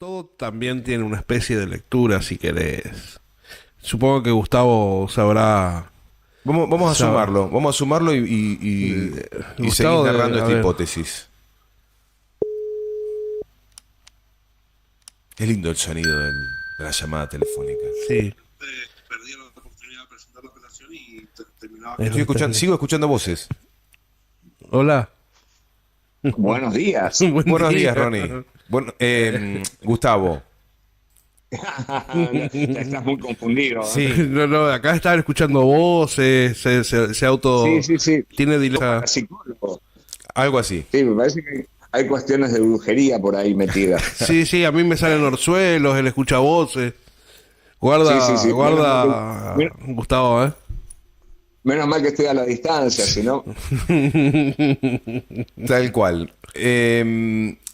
Todo también tiene una especie de lectura, si querés. Supongo que Gustavo sabrá. Vamos sab- vamos a sumarlo y seguís Gustavo narrando a esta ver. hipótesis. Es lindo el sonido de la llamada telefónica. Sí. Estoy escuchando, sigo escuchando voces. Hola. Buenos días. Buen Buenos día. días, Ronnie. Bueno, Gustavo. Estás muy confundido, ¿eh? Sí, No, no, acá están escuchando voces, se Sí, auto. sí, sí. Tiene Para dilema. psicólogo. algo así. Sí, me parece que hay cuestiones de brujería por ahí metidas. Sí, sí, a mí me salen orzuelos, él escucha voces. Sí, sí, Guarda, sí. guarda, Gustavo, ¿eh? Menos mal que estoy a la distancia, si no. Tal cual.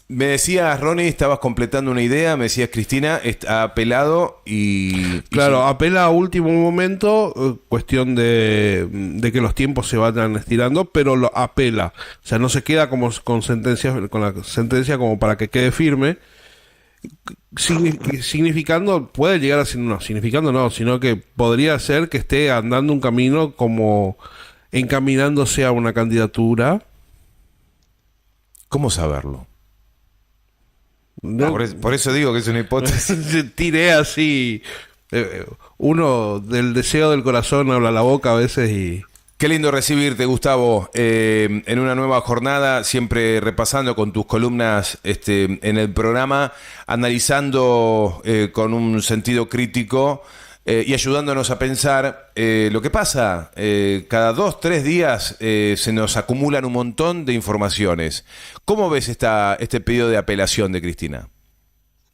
Me decías, Ronnie, estabas completando una idea, me decías, Cristina, está pelado y Claro, apela a último momento, cuestión de que los tiempos se vayan estirando, pero lo apela. O sea, no se queda como con sentencia, con la sentencia como para que quede firme. Significando, puede llegar a ser, no, significando no, sino que podría ser que esté andando un camino como encaminándose a una candidatura. ¿cómo saberlo? No, Por eso digo que es una hipótesis. tiré así. Uno del deseo del corazón habla la boca a veces y. Qué lindo recibirte, Gustavo, en una nueva jornada, siempre repasando con tus columnas en el programa, analizando con un sentido crítico y ayudándonos a pensar lo que pasa. Cada 2, 3 días se nos acumulan un montón de informaciones. ¿Cómo ves este pedido de apelación de Cristina?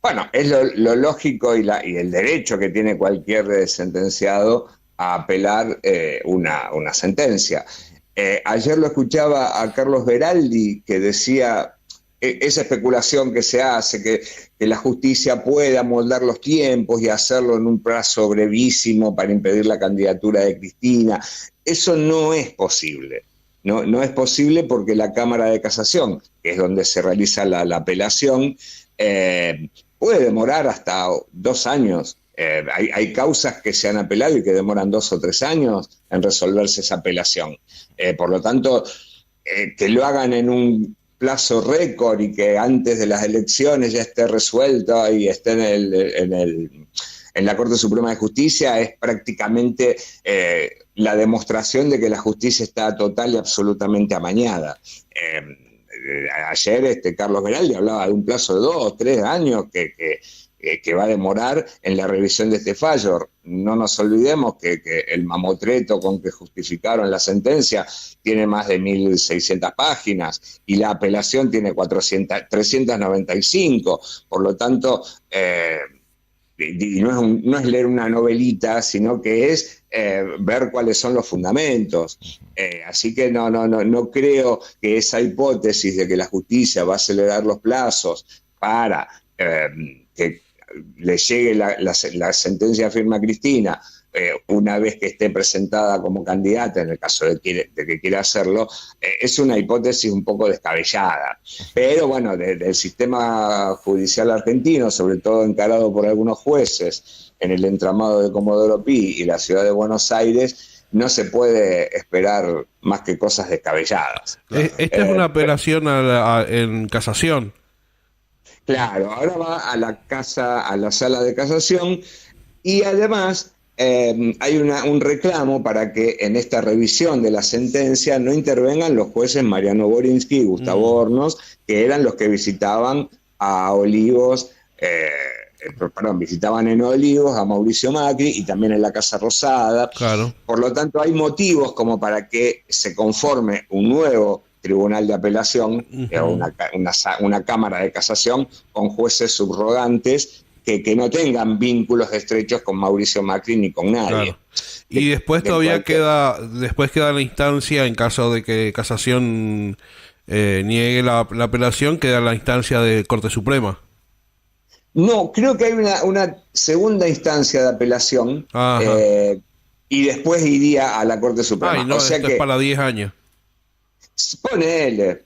Bueno, es lo lógico y el derecho que tiene cualquier sentenciado a apelar una sentencia. Ayer lo escuchaba a Carlos Beraldi que decía esa especulación que se hace, que la justicia puede amoldar los tiempos y hacerlo en un plazo brevísimo para impedir la candidatura de Cristina. Eso no es posible. No, no es posible porque la Cámara de Casación, que es donde se realiza la apelación, puede demorar hasta 2 años. Hay causas que se han apelado y que demoran 2 o 3 años en resolverse esa apelación. Por lo tanto, que lo hagan en un plazo récord y que antes de las elecciones ya esté resuelto y esté en la Corte Suprema de Justicia es prácticamente la demostración de que la justicia está total y absolutamente amañada. Ayer Carlos Beraldi hablaba de un plazo de 2 o 3 años que va a demorar en la revisión de este fallo. No nos olvidemos que el mamotreto con que justificaron la sentencia tiene más de 1.600 páginas y la apelación tiene 395. Por lo tanto, y no es leer una novelita, sino que es ver cuáles son los fundamentos. Así que no creo que esa hipótesis de que la justicia va a acelerar los plazos para que le llegue la sentencia firme a Cristina una vez que esté presentada como candidata, en el caso de que quiera hacerlo, es una hipótesis un poco descabellada. Pero bueno, del sistema judicial argentino, sobre todo encarado por algunos jueces en el entramado de Comodoro Pi y la ciudad de Buenos Aires, no se puede esperar más que cosas descabelladas. Esta es una apelación en casación. Claro, ahora va a la sala de casación y además hay un reclamo para que en esta revisión de la sentencia no intervengan los jueces Mariano Borinsky y Gustavo Hornos, que eran los que visitaban a Olivos, visitaban en Olivos a Mauricio Macri y también en la Casa Rosada. Claro. Por lo tanto, hay motivos como para que se conforme un nuevo tribunal de apelación, una cámara de casación con jueces subrogantes que no tengan vínculos estrechos con Mauricio Macri ni con nadie. Claro. Y después todavía queda la instancia, en caso de que casación niegue la apelación, queda la instancia de Corte Suprema. No, creo que hay una segunda instancia de apelación y después iría a la Corte Suprema. Ay, no, o sea esto que es para 10 años. ponele.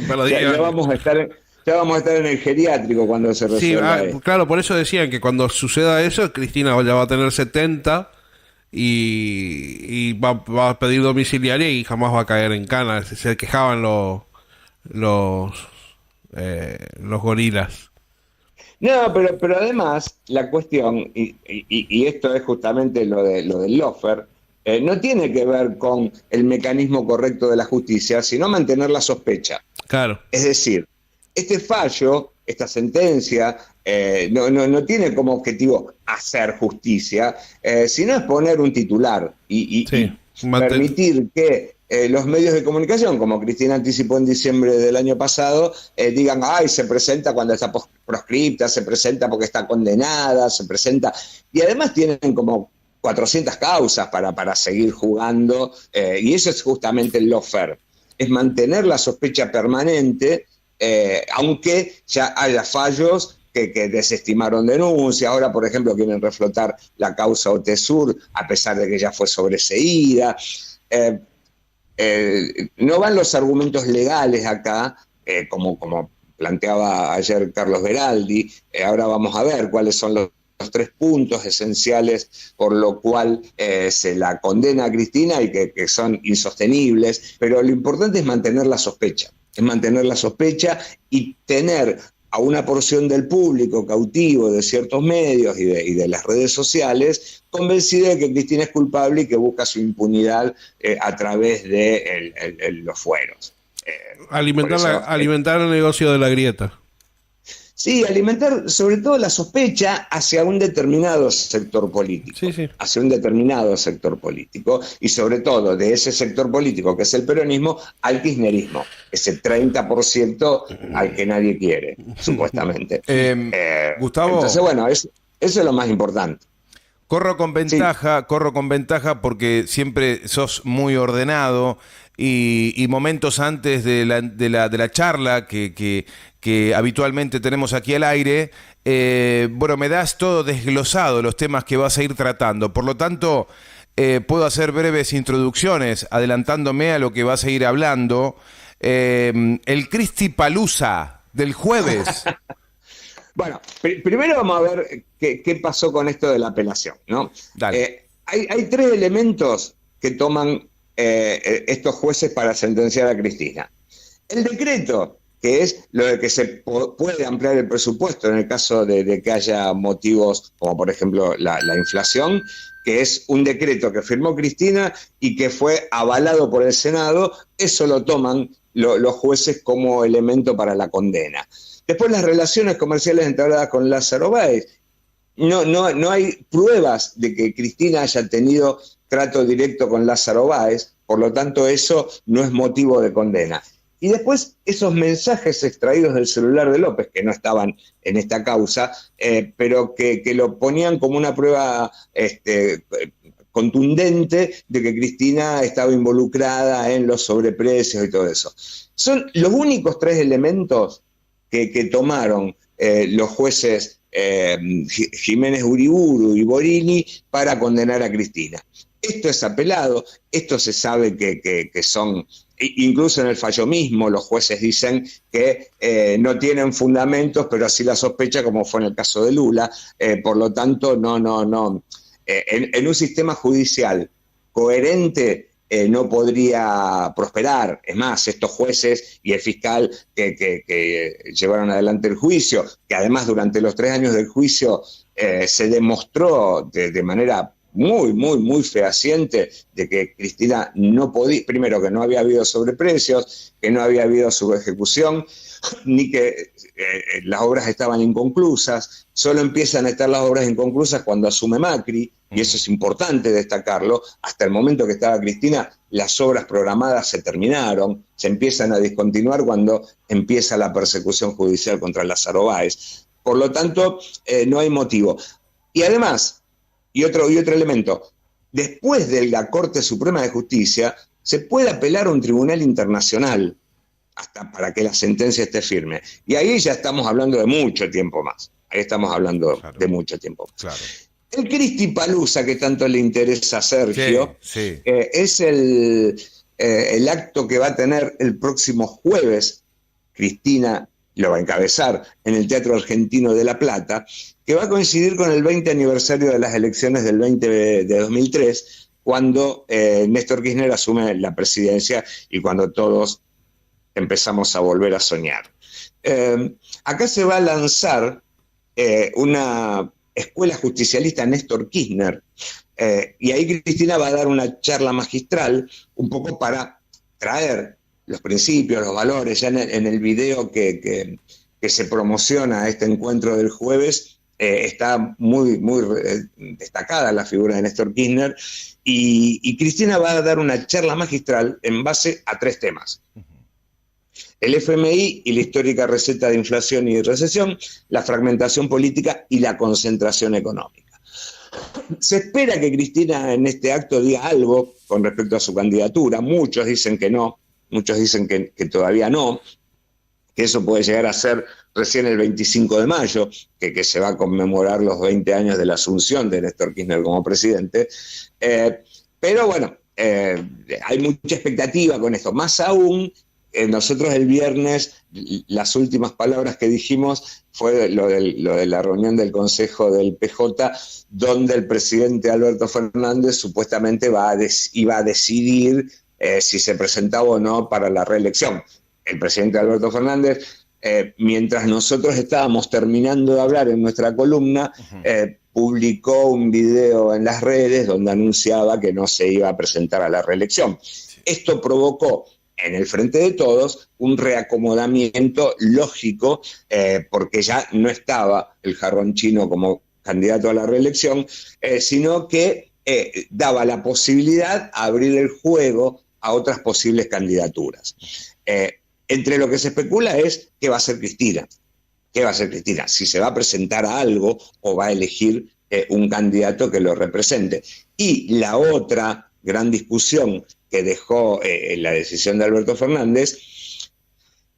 Para 10 Ya años. vamos a estar Ya vamos a estar en el geriátrico cuando se Sí, resuelva esto. claro, por eso decían que cuando suceda eso, Cristina ya va a tener 70 y va a pedir domiciliaria y jamás va a caer en cana. Se quejaban los, los gorilas. No, pero además la cuestión, y esto es justamente lo del lofer, no tiene que ver con el mecanismo correcto de la justicia, sino mantener la sospecha. Claro, Es decir, este fallo, esta sentencia, no tiene como objetivo hacer justicia, sino es poner un titular sí. y permitir que los medios de comunicación, como Cristina anticipó en diciembre del año pasado, digan, ay, se presenta cuando está proscripta, se presenta porque está condenada, se presenta... Y además tienen como 400 causas para seguir jugando, y eso es justamente el lawfare, es mantener la sospecha permanente, aunque ya haya fallos que desestimaron denuncias. Ahora, por ejemplo, quieren reflotar la causa OTESUR, a pesar de que ya fue sobreseída. No van los argumentos legales acá, como planteaba ayer Carlos Beraldi. Ahora vamos a ver cuáles son los 3 puntos esenciales por lo cual se la condena a Cristina y que son insostenibles, pero lo importante es mantener la sospecha, y tener a una porción del público cautivo de ciertos medios y de las redes sociales convencida de que Cristina es culpable y que busca su impunidad a través de los fueros. Alimentar el negocio de la grieta. Sí, alimentar sobre todo la sospecha hacia un determinado sector político. Sí. Hacia un determinado sector político, y sobre todo de ese sector político que es el peronismo al kirchnerismo, ese 30% al que nadie quiere, supuestamente. Gustavo. Entonces, bueno, eso es lo más importante. Corro con ventaja porque siempre sos muy ordenado y momentos antes de la charla que habitualmente tenemos aquí al aire, bueno, me das todo desglosado los temas que vas a ir tratando. Por lo tanto, puedo hacer breves introducciones adelantándome a lo que vas a ir hablando. El Cristipalooza del jueves. Bueno, primero vamos a ver qué pasó con esto de la apelación, ¿no? Dale. Hay 3 elementos que toman estos jueces para sentenciar a Cristina. El decreto, que es lo de que se puede ampliar el presupuesto en el caso de que haya motivos como por ejemplo la inflación, que es un decreto que firmó Cristina y que fue avalado por el Senado. Eso lo toman los jueces como elemento para la condena. Después, las relaciones comerciales entabladas con Lázaro Báez. No hay pruebas de que Cristina haya tenido trato directo con Lázaro Báez, por lo tanto eso no es motivo de condena. Y después esos mensajes extraídos del celular de López, que no estaban en esta causa, pero que lo ponían como una prueba contundente de que Cristina estaba involucrada en los sobreprecios y todo eso. Son los únicos 3 elementos que tomaron los jueces Jiménez Uriburu y Borini para condenar a Cristina. Esto es apelado, esto se sabe que son, incluso en el fallo mismo los jueces dicen que no tienen fundamentos, pero sí la sospecha, como fue en el caso de Lula. Por lo tanto, no. En un sistema judicial coherente no podría prosperar. Es más, estos jueces y el fiscal que llevaron adelante el juicio, que además durante los 3 años del juicio se demostró de manera muy fehaciente de que Cristina no podía, primero que no había habido sobreprecios, que no había habido subejecución, ni que las obras estaban inconclusas. Solo empiezan a estar las obras inconclusas cuando asume Macri, y eso es importante destacarlo. Hasta el momento que estaba Cristina, las obras programadas se terminaron, se empiezan a discontinuar cuando empieza la persecución judicial contra Lázaro Báez. Por lo tanto, no hay motivo. Y además, y otro elemento, después de la Corte Suprema de Justicia, se puede apelar a un tribunal internacional hasta para que la sentencia esté firme. Y ahí ya estamos hablando de mucho tiempo más. Ahí estamos hablando de mucho tiempo más. Claro. El Cristipalooza, que tanto le interesa a Sergio, sí. Es el acto que va a tener el próximo jueves Cristina lo va a encabezar en el Teatro Argentino de La Plata, que va a coincidir con el 20 aniversario de las elecciones del 2003, cuando Néstor Kirchner asume la presidencia y cuando todos empezamos a volver a soñar. Acá se va a lanzar una escuela justicialista Néstor Kirchner, y ahí Cristina va a dar una charla magistral, un poco para traer los principios, los valores. Ya en el video que se promociona a este encuentro del jueves, está muy destacada la figura de Néstor Kirchner, y Cristina va a dar una charla magistral en base a 3 temas. El FMI y la histórica receta de inflación y recesión, la fragmentación política y la concentración económica. Se espera que Cristina en este acto diga algo con respecto a su candidatura. Muchos dicen que no, muchos dicen que todavía no, que eso puede llegar a ser recién el 25 de mayo, que se va a conmemorar los 20 años de la asunción de Néstor Kirchner como presidente. Pero bueno, hay mucha expectativa con esto. Más aún, nosotros el viernes, las últimas palabras que dijimos fue lo de la reunión del Consejo del PJ, donde el presidente Alberto Fernández supuestamente iba a decidir si se presentaba o no para la reelección. El presidente Alberto Fernández, mientras nosotros estábamos terminando de hablar en nuestra columna, publicó un video en las redes donde anunciaba que no se iba a presentar a la reelección. Esto provocó en el Frente de Todos un reacomodamiento lógico, porque ya no estaba el Jarrón Chino como candidato a la reelección, sino que daba la posibilidad de abrir el juego a otras posibles candidaturas. Entre lo que se especula es qué va a hacer Cristina. ¿Qué va a hacer Cristina? Si se va a presentar a algo o va a elegir un candidato que lo represente. Y la otra gran discusión que dejó la decisión de Alberto Fernández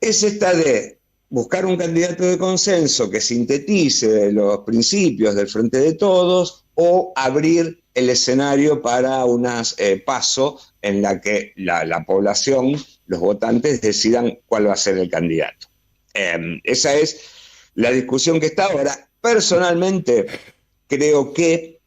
es esta de buscar un candidato de consenso que sintetice los principios del Frente de Todos, o abrir el escenario para unas PASO en la que la población, los votantes, decidan cuál va a ser el candidato. Esa es la discusión que está ahora. Personalmente creo que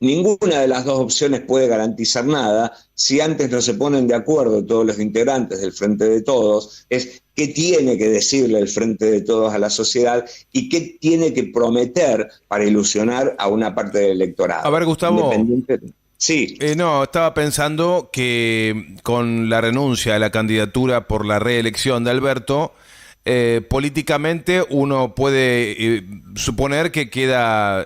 ninguna de las dos opciones puede garantizar nada. Si antes no se ponen de acuerdo todos los integrantes del Frente de Todos, es qué tiene que decirle el Frente de Todos a la sociedad y qué tiene que prometer para ilusionar a una parte del electorado. A ver, Gustavo. Sí. No, estaba pensando que con la renuncia a la candidatura por la reelección de Alberto, políticamente uno puede suponer que queda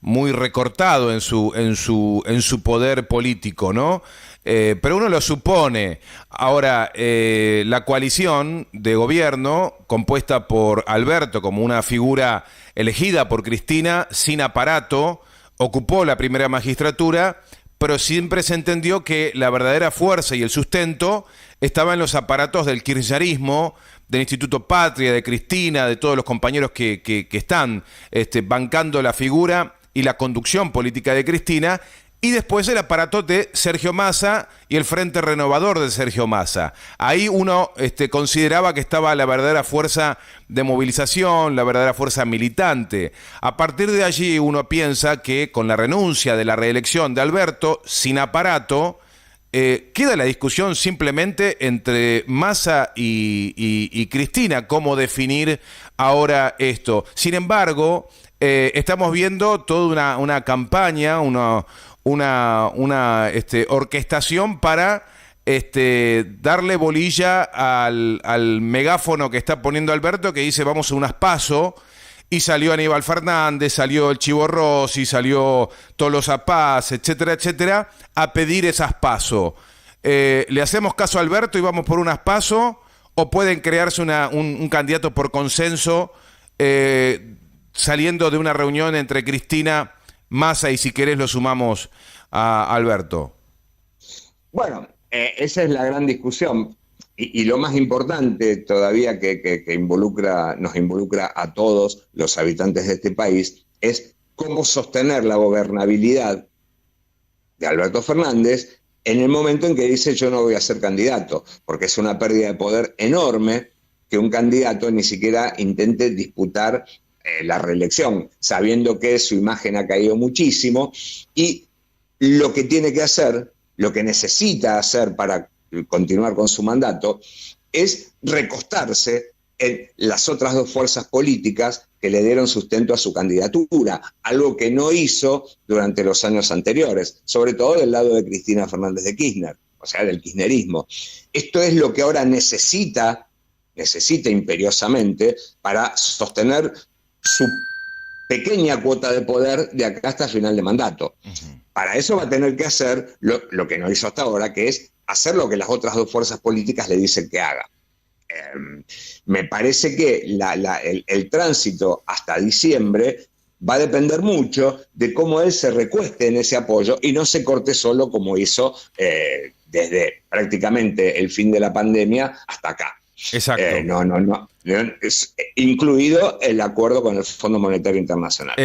muy recortado en su poder político, ¿no? Pero uno lo supone. Ahora, la coalición de gobierno, compuesta por Alberto como una figura elegida por Cristina, sin aparato, ocupó la primera magistratura, pero siempre se entendió que la verdadera fuerza y el sustento estaba en los aparatos del kirchnerismo, del Instituto Patria, de Cristina, de todos los compañeros que están bancando la figura y la conducción política de Cristina, y después el aparato de Sergio Massa y el Frente Renovador de Sergio Massa. Ahí uno consideraba que estaba la verdadera fuerza de movilización, la verdadera fuerza militante. A partir de allí uno piensa que con la renuncia de la reelección de Alberto, sin aparato, queda la discusión simplemente entre Massa y Cristina, cómo definir ahora esto. Sin embargo, estamos viendo toda una campaña, una orquestación para darle bolilla al megáfono que está poniendo Alberto, que dice vamos a unas PASO. Y salió Aníbal Fernández, salió el Chivo Rossi, salió Tolosa Paz, etcétera, etcétera, a pedir esas PASO. ¿Le hacemos caso a Alberto y vamos por unas PASO? ¿O pueden crearse un candidato por consenso saliendo de una reunión entre Cristina, Massa y, si querés, lo sumamos a Alberto? Bueno, esa es la gran discusión. Y lo más importante todavía que nos involucra a todos los habitantes de este país es cómo sostener la gobernabilidad de Alberto Fernández en el momento en que dice yo no voy a ser candidato, porque es una pérdida de poder enorme que un candidato ni siquiera intente disputar la reelección, sabiendo que su imagen ha caído muchísimo y lo que tiene que hacer, lo que necesita hacer para continuar con su mandato, es recostarse en las otras dos fuerzas políticas que le dieron sustento a su candidatura, algo que no hizo durante los años anteriores, sobre todo del lado de Cristina Fernández de Kirchner, o sea, del kirchnerismo. Esto es lo que ahora necesita imperiosamente para sostener su pequeña cuota de poder de acá hasta final de mandato. Para eso va a tener que hacer lo que no hizo hasta ahora, que es hacer lo que las otras dos fuerzas políticas le dicen que haga. Me parece que el tránsito hasta diciembre va a depender mucho de cómo él se recueste en ese apoyo y no se corte solo como hizo desde prácticamente el fin de la pandemia hasta acá. Exacto. Incluido el acuerdo con el Fondo Monetario Internacional.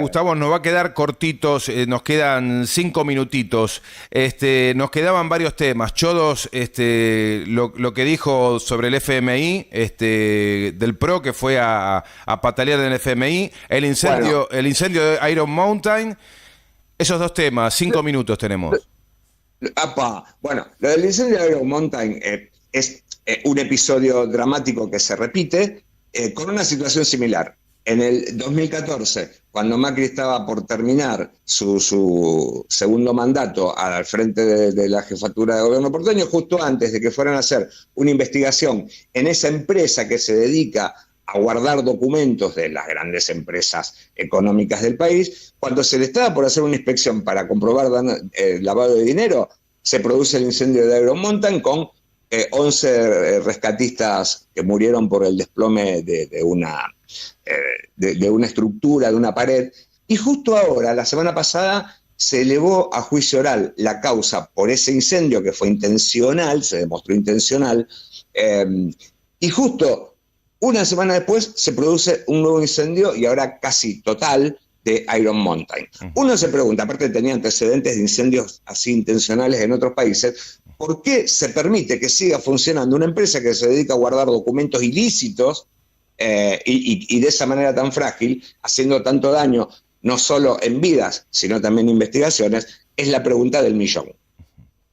Gustavo, nos va a quedar cortitos, nos quedan 5 minutitos. Nos quedaban varios temas. Chodos, lo que dijo sobre el FMI, del PRO que fue a patalear en el FMI, el incendio de Iron Mountain, esos dos temas, 5 minutos tenemos. Bueno, lo del incendio de Iron Mountain es un episodio dramático que se repite con una situación similar. En el 2014, cuando Macri estaba por terminar su segundo mandato al frente de la jefatura de gobierno porteño, justo antes de que fueran a hacer una investigación en esa empresa que se dedica a guardar documentos de las grandes empresas económicas del país, cuando se le estaba por hacer una inspección para comprobar lavado de dinero, se produce el incendio de Iron Mountain con 11 rescatistas que murieron por el desplome de una estructura, de una pared. Y justo ahora, la semana pasada, se elevó a juicio oral la causa por ese incendio que fue intencional, se demostró intencional, y justo una semana después se produce un nuevo incendio y ahora casi total de Iron Mountain. Uno se pregunta, aparte tenía antecedentes de incendios así intencionales en otros países, ¿por qué se permite que siga funcionando una empresa que se dedica a guardar documentos ilícitos y de esa manera tan frágil, haciendo tanto daño, no solo en vidas, sino también en investigaciones? Es la pregunta del millón.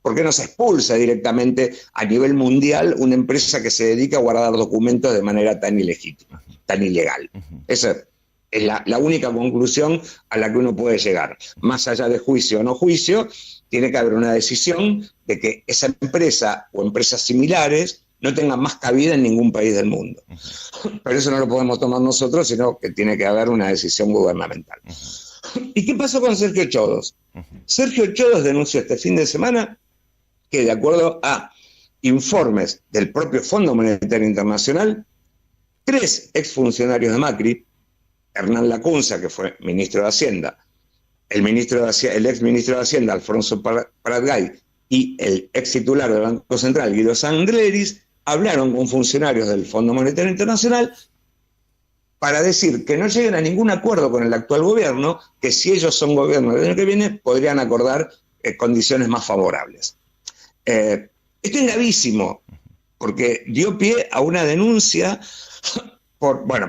¿Por qué no se expulsa directamente a nivel mundial una empresa que se dedica a guardar documentos de manera tan ilegítima, tan ilegal? Esa es la única conclusión a la que uno puede llegar. Más allá de juicio o no juicio, tiene que haber una decisión de que esa empresa o empresas similares no tengan más cabida en ningún país del mundo. Pero eso no lo podemos tomar nosotros, sino que tiene que haber una decisión gubernamental. ¿Y qué pasó con Sergio Chodos? Sergio Chodos denunció este fin de semana que, de acuerdo a informes del propio Fondo Monetario Internacional, 3 exfuncionarios de Macri, Hernán Lacunza, que fue ministro de Hacienda, el ex ministro de Hacienda, Alfonso Prat-Gay, y el ex titular del Banco Central, Guido Sangleris, hablaron con funcionarios del Fondo Monetario Internacional para decir que no lleguen a ningún acuerdo con el actual gobierno, que si ellos son gobierno el año que viene, podrían acordar condiciones más favorables. Esto es gravísimo, porque dio pie a una denuncia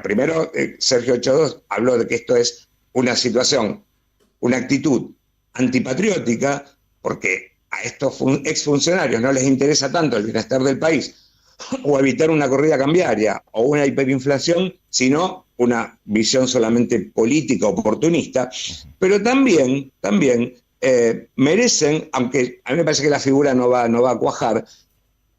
primero Sergio Chodos habló de que esto es una situación, una actitud antipatriótica, porque a estos exfuncionarios no les interesa tanto el bienestar del país o evitar una corrida cambiaria o una hiperinflación, sino una visión solamente política, oportunista, pero también merecen, aunque a mí me parece que la figura no va a cuajar,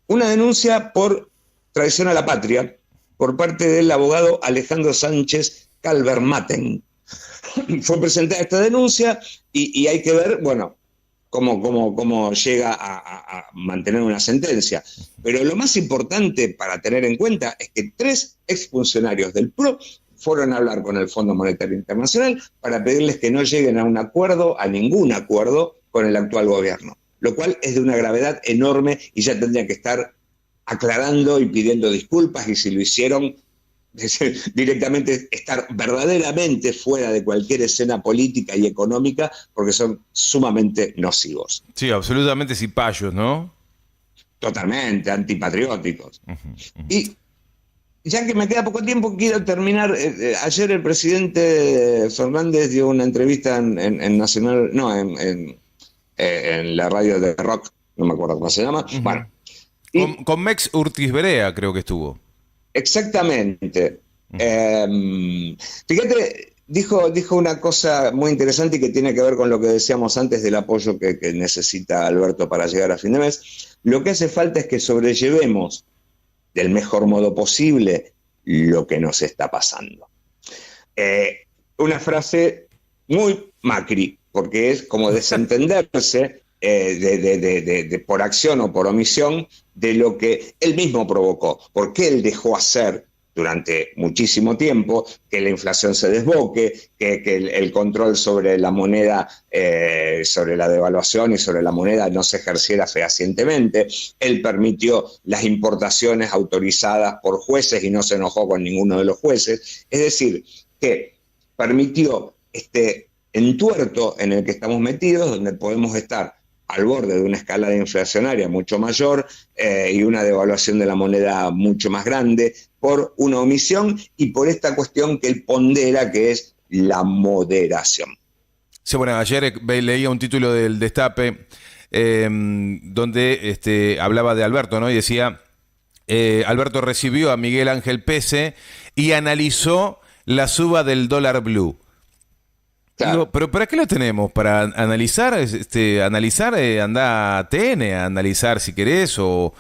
una denuncia por traición a la patria por parte del abogado Alejandro Sánchez Calvermaten. Fue presentada esta denuncia y hay que ver, cómo llega a mantener una sentencia. Pero lo más importante para tener en cuenta es que 3 exfuncionarios del PRO fueron a hablar con el Fondo Monetario Internacional para pedirles que no lleguen a ningún acuerdo con el actual gobierno, lo cual es de una gravedad enorme y ya tendrían que estar aclarando y pidiendo disculpas, y si lo hicieron, directamente estar verdaderamente fuera de cualquier escena política y económica, porque son sumamente nocivos. Sí, absolutamente cipayos, ¿no? Totalmente antipatrióticos. Y ya que me queda poco tiempo, quiero terminar. Ayer el presidente Fernández dio una entrevista en Nacional, no, en la radio de Rock, no me acuerdo cómo se llama. Uh-huh. Bueno, con Mex Urtiz Berea creo que estuvo. Exactamente. Fíjate, dijo una cosa muy interesante y que tiene que ver con lo que decíamos antes del apoyo que necesita Alberto para llegar a fin de mes. Lo que hace falta es que sobrellevemos del mejor modo posible lo que nos está pasando. Una frase muy Macri, porque es como desentenderse por acción o por omisión de lo que él mismo provocó, porque él dejó hacer durante muchísimo tiempo que la inflación se desboque, que el control sobre la moneda, sobre la devaluación y sobre la moneda no se ejerciera fehacientemente. Él permitió las importaciones autorizadas por jueces y no se enojó con ninguno de los jueces. Es decir, que permitió este entuerto en el que estamos metidos, donde podemos estar al borde de una escalada inflacionaria mucho mayor y una devaluación de la moneda mucho más grande por una omisión y por esta cuestión que él pondera, que es la moderación. Sí, bueno, ayer leía un título del Destape donde hablaba de Alberto, ¿no? Y decía, Alberto recibió a Miguel Ángel Pese y analizó la suba del dólar blue. Claro. Digo, ¿pero para qué lo tenemos? ¿Para analizar? Anda a TN a analizar si querés, o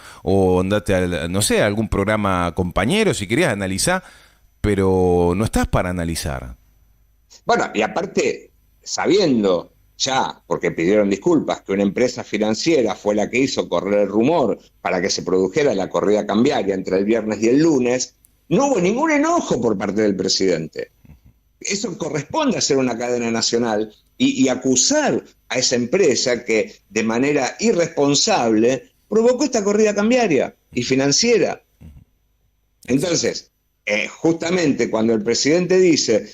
andate a, no sé, a algún programa compañero si querés analizar, pero no estás para analizar. Bueno, y aparte, sabiendo ya, porque pidieron disculpas, que una empresa financiera fue la que hizo correr el rumor para que se produjera la corrida cambiaria entre el viernes y el lunes, no hubo ningún enojo por parte del presidente. Eso corresponde a ser una cadena nacional y acusar a esa empresa que de manera irresponsable provocó esta corrida cambiaria y financiera. Entonces, justamente cuando el presidente dice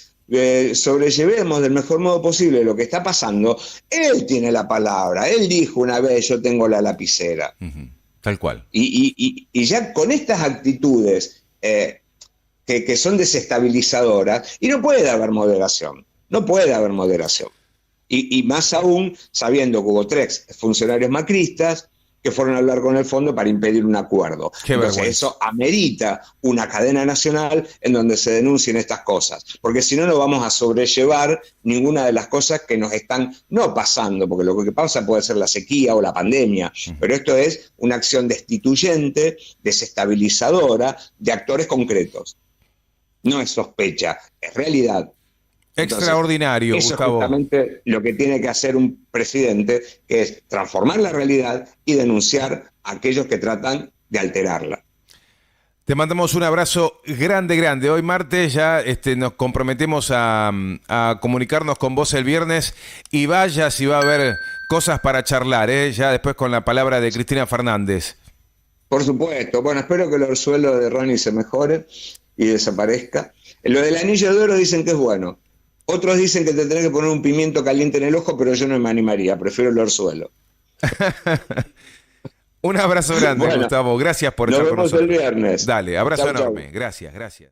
sobrellevemos del mejor modo posible lo que está pasando, él tiene la palabra, él dijo una vez yo tengo la lapicera. Tal cual. Y ya con estas actitudes que son desestabilizadoras, y no puede haber moderación, no puede haber moderación. Y más aún sabiendo que hubo 3 funcionarios macristas que fueron a hablar con el fondo para impedir un acuerdo. Entonces eso amerita una cadena nacional en donde se denuncien estas cosas, porque si no, no vamos a sobrellevar ninguna de las cosas que nos están no pasando, porque lo que pasa puede ser la sequía o la pandemia, pero esto es una acción destituyente, desestabilizadora de actores concretos. No es sospecha, es realidad. Extraordinario, entonces, eso Gustavo. es justamente lo que tiene que hacer un presidente, que es transformar la realidad y denunciar a aquellos que tratan de alterarla. Te mandamos un abrazo grande, grande. Hoy martes ya nos comprometemos a comunicarnos con vos el viernes y vaya si va a haber cosas para charlar, ya después con la palabra de Cristina Fernández. Por supuesto. Bueno, espero que el orzuelo de Ronnie se mejore y desaparezca. Lo del anillo de oro dicen que es bueno. Otros dicen que te tenés que poner un pimiento caliente en el ojo, pero yo no me animaría, prefiero el orzuelo. Un abrazo grande, bueno, Gustavo. Gracias por estar con nosotros. Nos vemos el viernes. Dale, abrazo chau, enorme. Chau. Gracias, gracias.